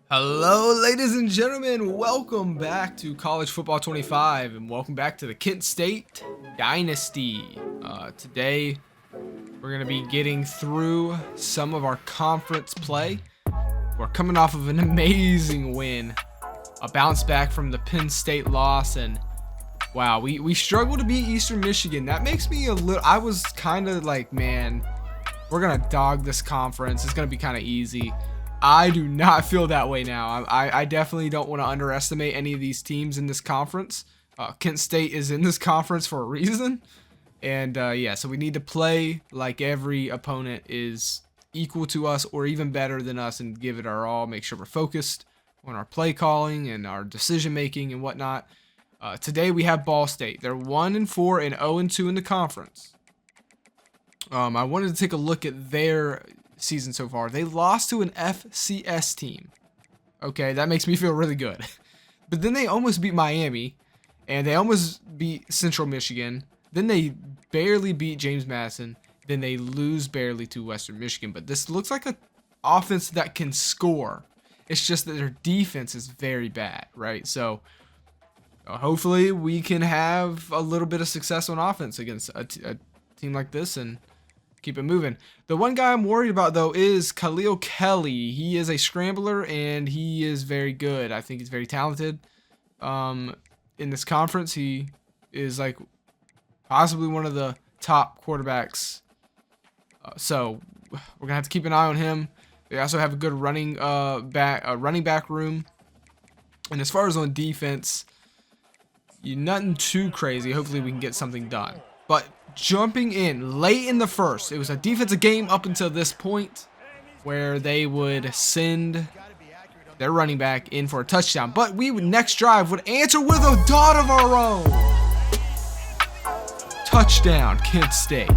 Hello, ladies and gentlemen. Welcome back to College Football 25, and welcome back to the Kent State Dynasty. Today, we're going to be getting through some of our conference play. We're coming off of an amazing win, a bounce back from the Penn State loss, and wow, we struggled to beat Eastern Michigan. That makes me a little. I was kind of like, man, we're going to dog this conference. It's going to be kind of easy. I do not feel that way now. I definitely don't want to underestimate any of these teams in this conference. Kent State is in this conference for a reason. And yeah, so we need to play like every opponent is equal to us or even better than us and give it our all. Make sure we're focused on our play calling and our decision making and whatnot. Today we have Ball State. They're 1-4 and 0-2 in the conference. I wanted to take a look at their season so far. They lost to an FCS team. Okay, that makes me feel really good. But then they almost beat Miami, and they almost beat Central Michigan. Then they barely beat James Madison. Then they lose barely to Western Michigan. But this looks like an offense that can score. It's just that their defense is very bad, right? So hopefully we can have a little bit of success on offense against a team like this and keep it moving. The one guy I'm worried about, though, is Khalil Kelly. He is a scrambler, and he is very good. I think he's very talented. In this conference, he is like possibly one of the top quarterbacks. So we're gonna have to keep an eye on him. They also have a good running back room. And as far as on defense, nothing too crazy. Hopefully we can get something done. But jumping in late in the first, it was a defensive game up until this point where they would send their running back in for a touchdown. But we would next drive would answer with a dot of our own. Touchdown, Kent State.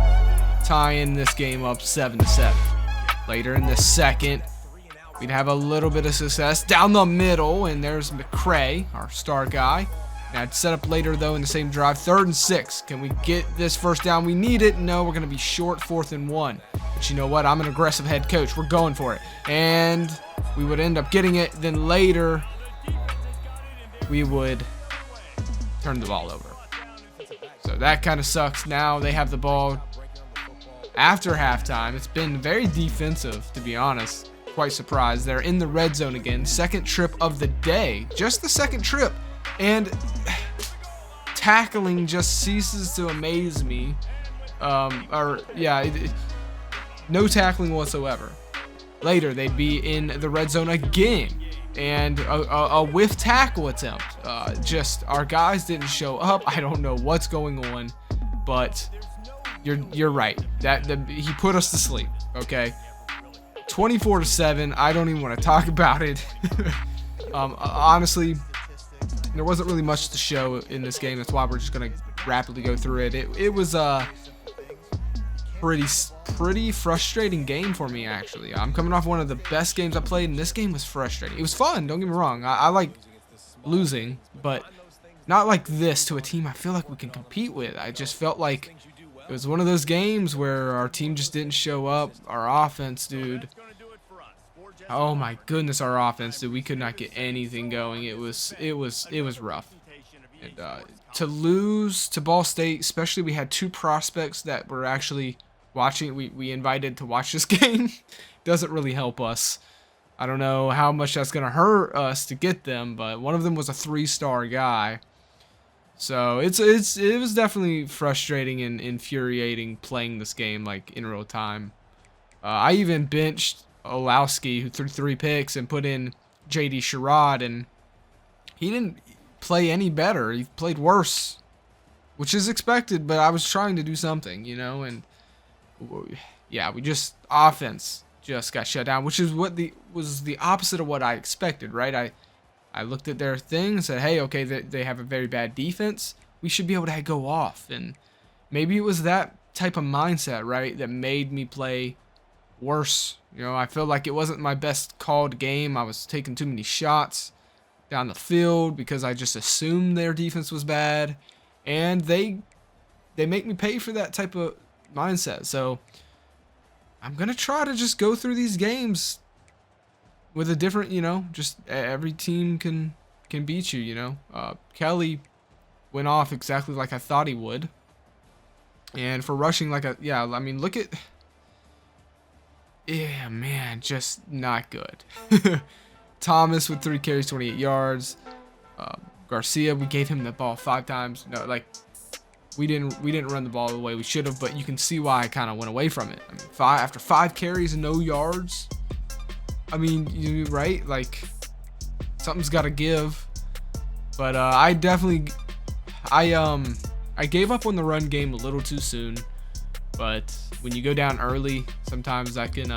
Tying this game up 7-7. Later in the second, we'd have a little bit of success down the middle, and there's McCray, our star guy. Now, it's set up later, though, in the same drive. 3rd and 6. Can we get this first down? We need it. No, we're going to be short 4th and 1. But you know what? I'm an aggressive head coach. We're going for it. And we would end up getting it. Then later, we would turn the ball over. So that kind of sucks. Now they have the ball after halftime. It's been very defensive, to be honest. Quite surprised. They're in the red zone again. Second trip of the day. Just the second trip. And tackling just ceases to amaze me. No tackling whatsoever. Later, they'd be in the red zone again. And a whiff tackle attempt. Just our guys didn't show up. I don't know what's going on. But you're right. He put us to sleep. Okay. 24-7. I don't even want to talk about it. Honestly, there wasn't really much to show in this game. That's why we're just going to rapidly go through it. It was a pretty frustrating game for me, actually. I'm coming off one of the best games I played, and this game was frustrating. It was fun, don't get me wrong. I like losing, but not like this to a team I feel like we can compete with. I just felt like it was one of those games where our team just didn't show up. Our offense, dude. Oh my goodness, our offense, dude. We could not get anything going. It was rough. And to lose to Ball State, especially we had two prospects that were actually watching. We invited to watch this game. Doesn't really help us. I don't know how much that's gonna hurt us to get them, but one of them was a 3-star guy. So it was definitely frustrating and infuriating playing this game like in real time. I even benched Olowski, who threw 3 picks, and put in J.D. Sherrod, and he didn't play any better. He played worse, which is expected, but I was trying to do something, and yeah, offense just got shut down, which is was the opposite of what I expected, right? I looked at their thing and said, hey, okay, they have a very bad defense. We should be able to go off, and maybe it was that type of mindset, right, that made me play worse. I felt like it wasn't my best called game. I was taking too many shots down the field because I just assumed their defense was bad, and they make me pay for that type of mindset. So I'm gonna try to just go through these games with a different, just every team can beat you. Kelly went off exactly like I thought he would. And for rushing I mean, look at, yeah, man, just not good. Thomas with 3 carries, 28 yards. Garcia, we gave him the ball 5 times. No, we didn't run the ball the way we should have, but you can see why I kind of went away from it. I mean, after 5 carries and no yards. I mean, right? Like, something's got to give. But I definitely, I gave up on the run game a little too soon. But when you go down early, sometimes that can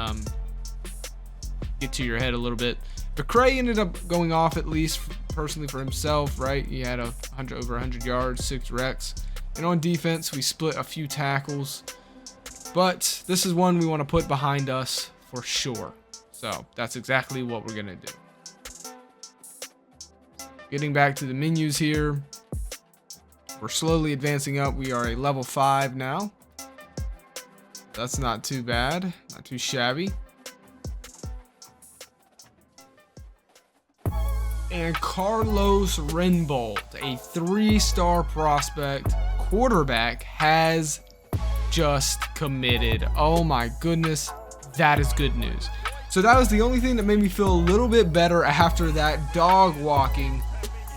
get to your head a little bit. McCray ended up going off, at least personally for himself, right? He had over 100 yards, 6 wrecks. And on defense, we split a few tackles. But this is one we want to put behind us for sure. So that's exactly what we're going to do. Getting back to the menus here. We're slowly advancing up. We are a level 5 now. That's not too bad. Not too shabby. And Carlos Renbolt, a 3-star prospect quarterback, has just committed. Oh my goodness, that is good news. So that was the only thing that made me feel a little bit better after that dog walking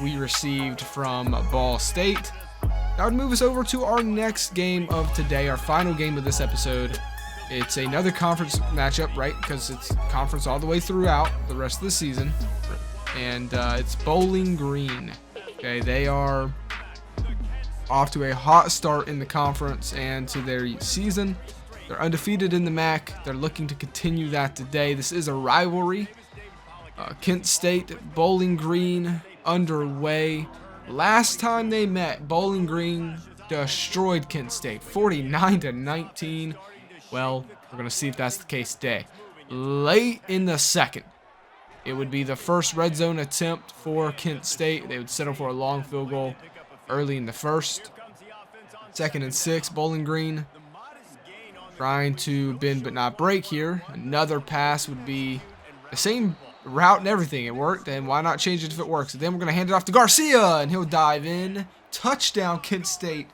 we received from Ball State. That would move us over to our next game of today, our final game of this episode. It's another conference matchup, right? Because it's conference all the way throughout the rest of the season. And it's Bowling Green. Okay, they are off to a hot start in the conference and to their season. They're undefeated in the MAC. They're looking to continue that today. This is a rivalry. Kent State, Bowling Green underway. Last time they met, Bowling Green destroyed Kent State 49-19. Well, we're going to see if that's the case today. Late in the second, it would be the first red zone attempt for Kent State. They would settle for a long field goal early in the first. 2nd and 6, Bowling Green trying to bend but not break here. Another pass would be the same route and everything. It worked, and why not change it if it works? And then we're going to hand it off to Garcia, and he'll dive in. Touchdown, Kent State.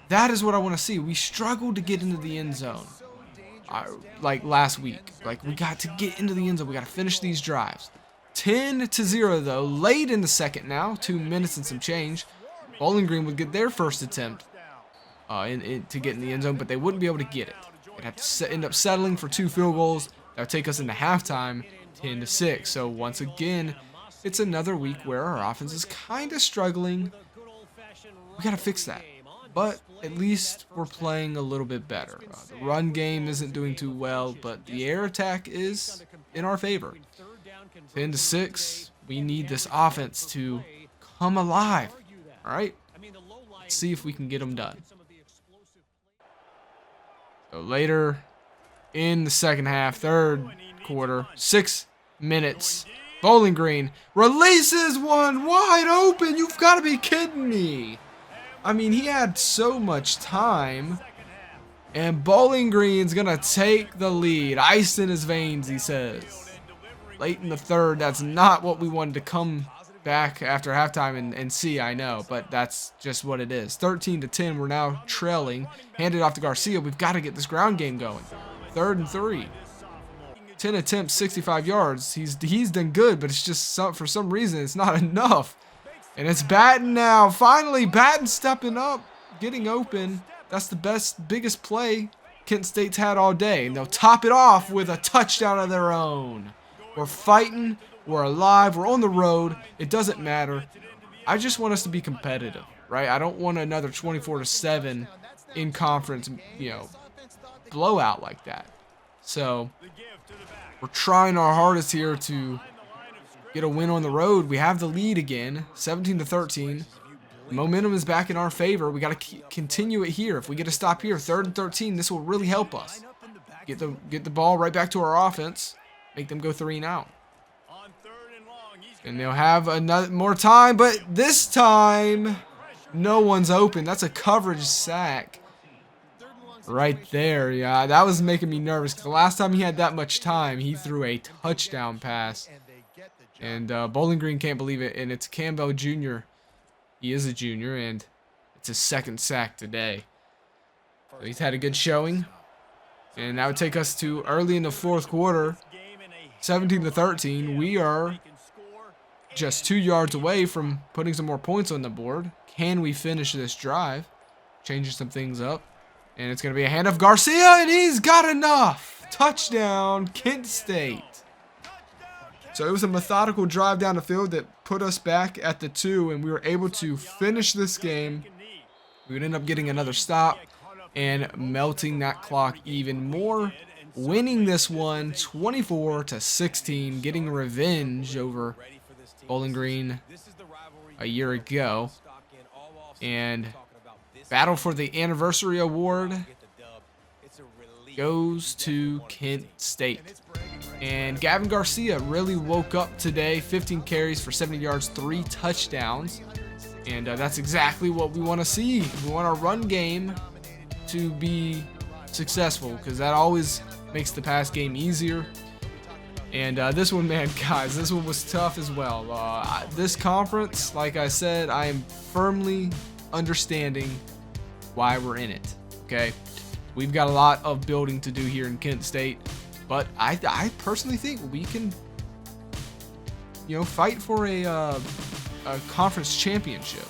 That is what I want to see. We struggled to get into the end zone. Like last week. Like, we got to get into the end zone. We got to finish these drives. 10-0 though. Late in the second now. 2 minutes and some change. Bowling Green would get their first attempt to get in the end zone, but they wouldn't be able to get it. They'd have to end up settling for 2 field goals. That would take us into halftime, 10-6. So once again, it's another week where our offense is kind of struggling. We got to fix that. But at least we're playing a little bit better. The run game isn't doing too well, but the air attack is in our favor. 10-6. We need this offense to come alive. All right? Let's see if we can get them done. So later in the second half, third quarter, 6 minutes. Bowling Green releases one wide open. You've got to be kidding me. I mean, he had so much time, and Bowling Green's going to take the lead. Ice in his veins, he says. Late in the third, that's not what we wanted to come back after halftime and see, I know, but that's just what it is. 13-10, we're now trailing. Handed off to Garcia. We've got to get this ground game going. 3rd and 3. 10 attempts, 65 yards. He's done good, but it's just for some reason it's not enough. And it's Batten now. Finally, Batten stepping up, getting open. That's the biggest play Kent State's had all day. And they'll top it off with a touchdown of their own. We're fighting. We're alive. We're on the road. It doesn't matter. I just want us to be competitive, right? I don't want another 24-7 in conference, blowout like that. So we're trying our hardest here to get a win on the road. We have the lead again, 17-13. Momentum is back in our favor. We got to continue it here. If we get a stop here, 3rd and 13, this will really help us. Get the ball right back to our offense. Make them go 3 and out. And they'll have another more time, but this time no one's open. That's a coverage sack. right there. Yeah, that was making me nervous. 'Cause the last time he had that much time, he threw a touchdown pass. And Bowling Green can't believe it. And it's Campbell Jr. He is a junior, and it's his second sack today. So he's had a good showing. And that would take us to early in the fourth quarter, 17-13. We are just 2 yards away from putting some more points on the board. Can we finish this drive? Changing some things up. And it's going to be a handoff. Garcia, and he's got enough. Touchdown, Kent State. So it was a methodical drive down the field that put us back at the 2, and we were able to finish this game. We would end up getting another stop and melting that clock even more, winning this one 24-16, getting revenge over Bowling Green a year ago. And battle for the anniversary award goes to Kent State. And Gavin Garcia really woke up today. 15 carries for 70 yards, 3 touchdowns. And that's exactly what we want to see. We want our run game to be successful, because that always makes the pass game easier. And this one, man, guys, this one was tough as well. This conference, like I said, I am firmly understanding why we're in it. Okay, we've got a lot of building to do here in Kent State, but I personally think we can, fight for a conference championship.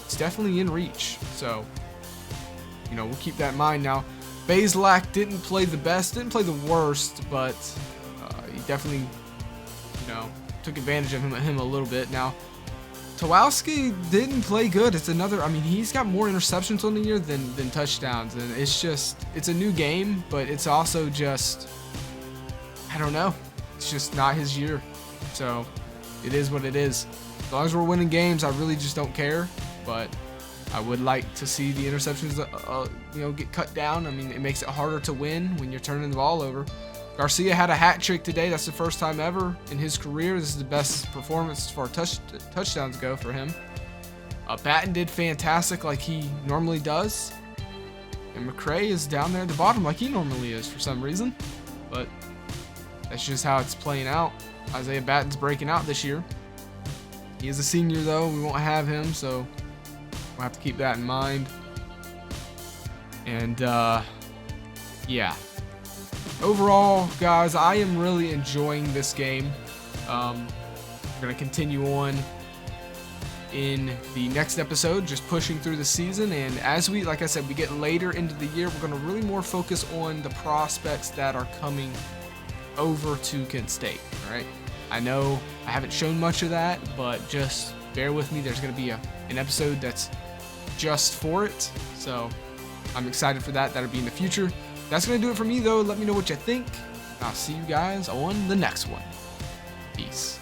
It's definitely in reach. So, we'll keep that in mind. Now, Bazelak didn't play the best, didn't play the worst, but he definitely, took advantage of him a little bit. Now, Towalski didn't play good. It's another, he's got more interceptions on the year than touchdowns. And it's a new game, but it's also just, I don't know. It's just not his year. So, it is what it is. As long as we're winning games, I really just don't care. But I would like to see the interceptions, get cut down. It makes it harder to win when you're turning the ball over. Garcia had a hat trick today. That's the first time ever in his career. This is the best performance as far as touchdowns go for him. Batten did fantastic like he normally does. And McCray is down there at the bottom like he normally is for some reason. But that's just how it's playing out. Isaiah Batten's breaking out this year. He is a senior, though. We won't have him, so we'll have to keep that in mind. And, yeah. Overall, guys, I am really enjoying this game. We're going to continue on in the next episode, just pushing through the season. And as like I said, we get later into the year, we're going to really more focus on the prospects that are coming over to Kent State, all right? I know I haven't shown much of that, but just bear with me. There's going to be an episode that's just for it. So I'm excited for that. That'll be in the future. That's going to do it for me, though. Let me know what you think. I'll see you guys on the next one. Peace.